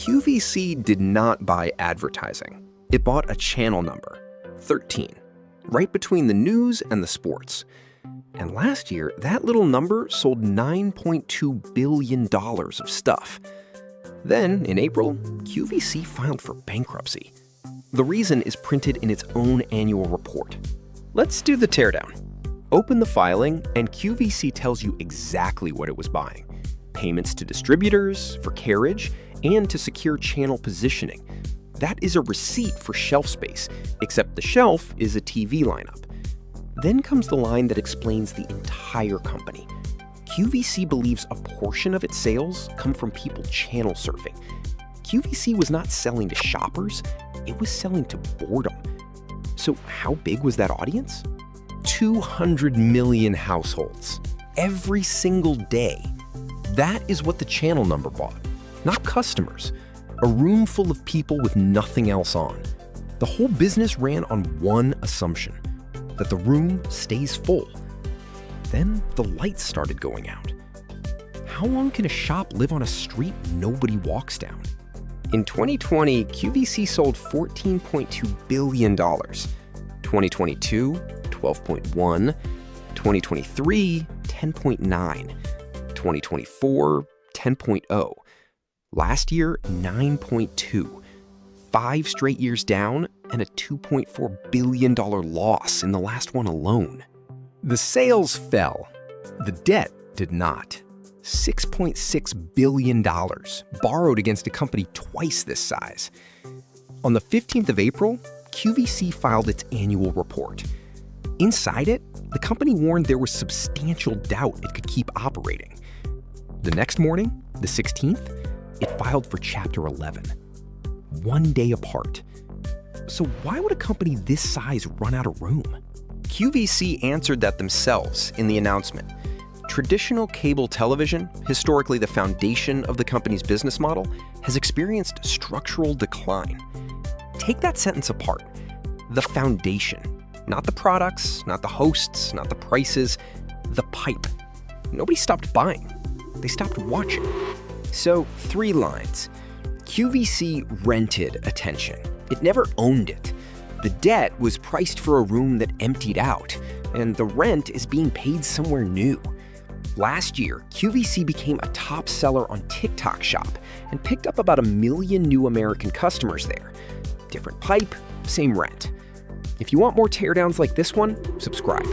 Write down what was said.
QVC did not buy advertising. It bought a channel number, 13, right between the news and the sports. And last year, that little number sold $9.2 billion of stuff. Then, in April, QVC filed for bankruptcy. The reason is printed in its own annual report. Let's do the teardown. Open the filing, and QVC tells you exactly what it was buying. Payments to distributors, for carriage, and to secure channel positioning. That is a receipt for shelf space, except the shelf is a TV lineup. Then comes the line that explains the entire company. QVC believes a portion of its sales come from people channel surfing. QVC was not selling to shoppers, it was selling to boredom. So how big was that audience? 200 million households, every single day. That is what the channel number bought, not customers. A room full of people with nothing else on. The whole business ran on one assumption, that the room stays full. Then the lights started going out. How long can a shop live on a street nobody walks down? In 2020, QVC sold $14.2 billion. 2022, $12.1. 2023, $10.9. 2024, $10.0. Last year, $9.2. 5 straight years down, and a $2.4 billion loss in the last one alone. The sales fell. The debt did not. $6.6 billion, borrowed against a company twice this size. On the 15th of April, QVC filed its annual report. Inside it, the company warned there was substantial doubt it could keep operating. The next morning, the 16th, it filed for Chapter 11. 1 day apart. So why would a company this size run out of room? QVC answered that themselves in the announcement. Traditional cable television, historically the foundation of the company's business model, has experienced structural decline. Take that sentence apart. The foundation. Not the products, not the hosts, not the prices, the pipe. Nobody stopped buying. They stopped watching. So, 3 lines. QVC rented attention. It never owned it. The debt was priced for a room that emptied out, and the rent is being paid somewhere new. Last year, QVC became a top seller on TikTok Shop and picked up about 1 million new American customers there. Different pipe, same rent. If you want more teardowns like this one, subscribe.